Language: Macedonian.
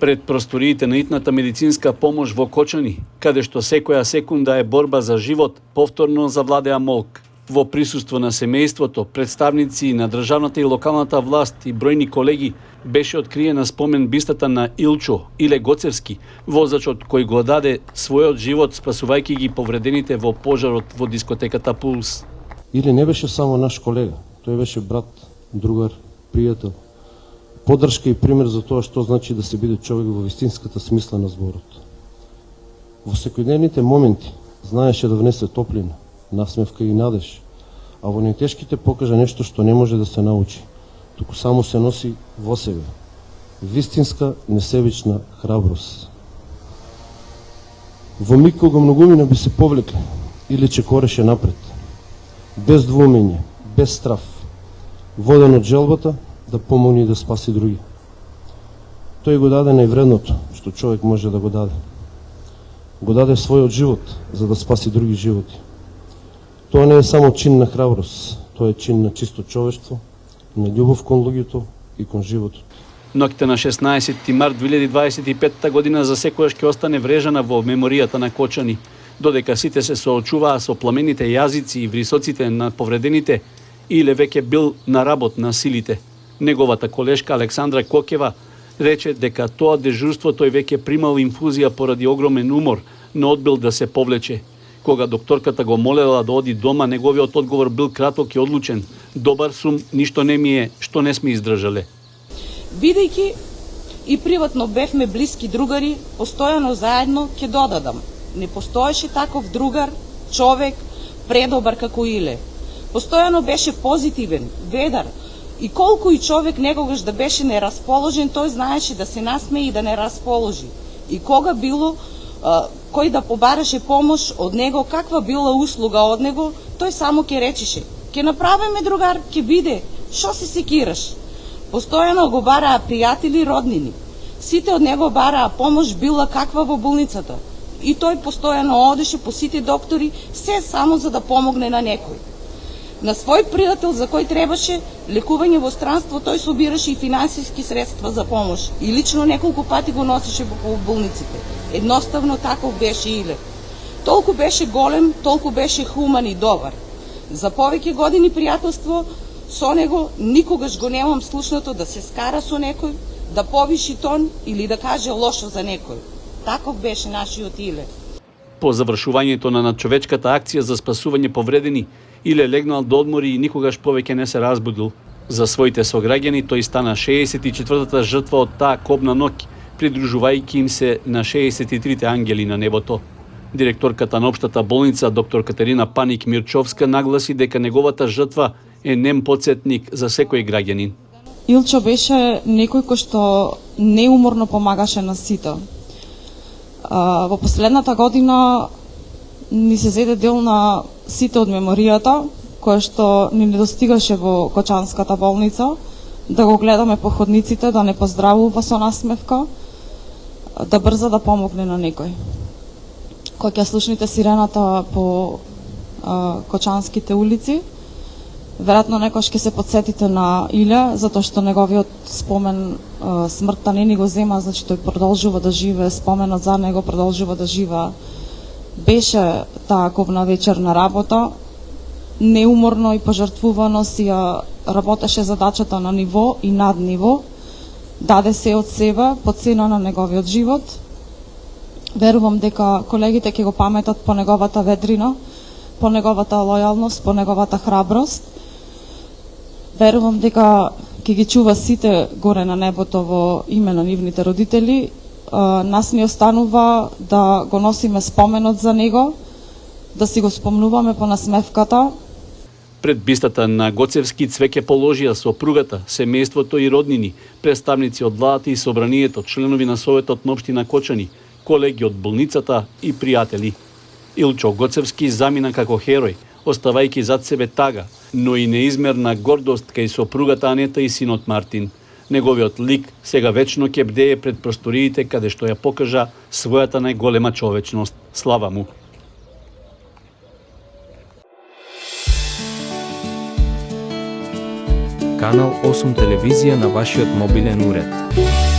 Пред просториите на итната медицинска помош во Кочани, каде што секоја секунда е борба за живот, повторно завладеа молк. Во присуство на семејството, представници на државната и локалната власт и бројни колеги, беше откриена спомен бистата на Илчо Иле Гоцевски, возачот кој го даде својот живот спасувајќи ги повредените во пожарот во дискотеката Пулс. Иле не беше само наш колега, тој беше брат, другар, пријател. Поддршка и пример за тоа што значи да се биде човек во вистинската смисла на зборот. Во секојдневните моменти знаеше да внесе топлина, насмевка и надеж, а во најтешките покажа нешто што не може да се научи, туку само се носи во себе. Вистинска, несебична храброст. Во миг кога многумина би се повлекле, или че кореше напред, без двумење, без страф, воден од желбата да помогне и да спаси други. Тој го даде највредното што човек може да го даде. Го даде својот живот за да спаси други животи. Тоа не е само чин на храброст, тоа е чин на чисто човештво, на љубов кон луѓето и кон животот. Ноќта на 16 март 2025 година за секојаш ќе остане врежана во меморијата на Кочани, додека сите се соочуваа со пламените јазици и врисоците на повредените, Иле веќе бил на работ на силите. Неговата колешка Александра Кокева рече дека тоа дежурство тој веќе примал инфузија поради огромен умор, но одбил да се повлече. Кога докторката го молела да оди дома, неговиот одговор бил краток и одлучен. Добар сум, ништо не ми е, што не сме издржале. Бидејќи и приватно бевме блиски другари, постојано заедно ќе додадам. Не постоеше таков другар, човек, предобар како Иле. Постојано беше позитивен, ведар, и колку и човек некогаш да беше нерасположен, тој знаеше да се насмее и да не расположи. И кога било кој да побараше помош од него, каква била услуга од него, тој само ќе речеше: "Ќе направиме, другар, ќе биде, шо се секираш?" Постојано го бараа пријатели, роднини. Сите од него бараа помош, била каква во болницата. И тој постојано одеше по сите доктори, се само за да помогне на некој. На свој пријател за кој требаше лекување во странство, тој собираше и финансиски средства за помош и лично неколку пати го носеше по болниците. Едноставно таков беше Иле. Толку беше голем, толку беше хуман и добар. За повеќе години пријателство со него никогаш го немам слушнато да се скара со некој, да повиши тон или да каже лошо за некој. Таков беше нашиот Иле. По завршувањето на надчовечката акција за спасување повредени, Иле легнал до одмори и никогаш повеќе не се разбудил. За своите сограѓани тој стана 64-та жртва од таа кобна ноќ, придружувајќи им се на 63-те ангели на небото. Директорката на општата болница, доктор Катерина Паник Мирчовска, нагласи дека неговата жртва е нем потсетник за секој граѓанин. Илчо беше некој кој што неуморно помагаше на сите. Во последната година ни се зеде дел на сите од меморијата, која што ни недостигаше во Кочанската болница, да го гледаме по ходниците, да не поздравува со насмевка, да брза да помогне на некој. Кога ќе слушните сирената по Кочанските улици, веројатно некош ќе се потсетите на Иле, затоа што неговиот спомен смртта не ни го зема, значи тој продолжува да живее, споменот за него продолжува да живее. Беше таа кобна вечер на работа, неуморно и пожртвувано си ја работеше задачата на ниво и над ниво, даде се од себе по цена на неговиот живот. Верувам дека колегите ќе го паметат по неговата ведрина, по неговата лојалност, по неговата храброст. Верувам дека ќе ги чува сите горе на небото во име на нивните родители. Нас ни останува да го носиме споменот за него, да си го спомнуваме по насмевката. Пред бистата на Гоцевски цвеќе положија сопругата, семејството и роднини, представници од владата и собранието, членови на Советот на општина Кочани, колеги од болницата и пријатели. Илчо Гоцевски замина како херој, оставајќи зад себе тага, но и неизмерна гордост кај сопругата Анета и синот Мартин. Неговиот лик сега вечно ќе бдее пред просториите каде што ја покажа својата најголема човечност. Слава му! Канал 8 телевизија на вашиот мобилен уред.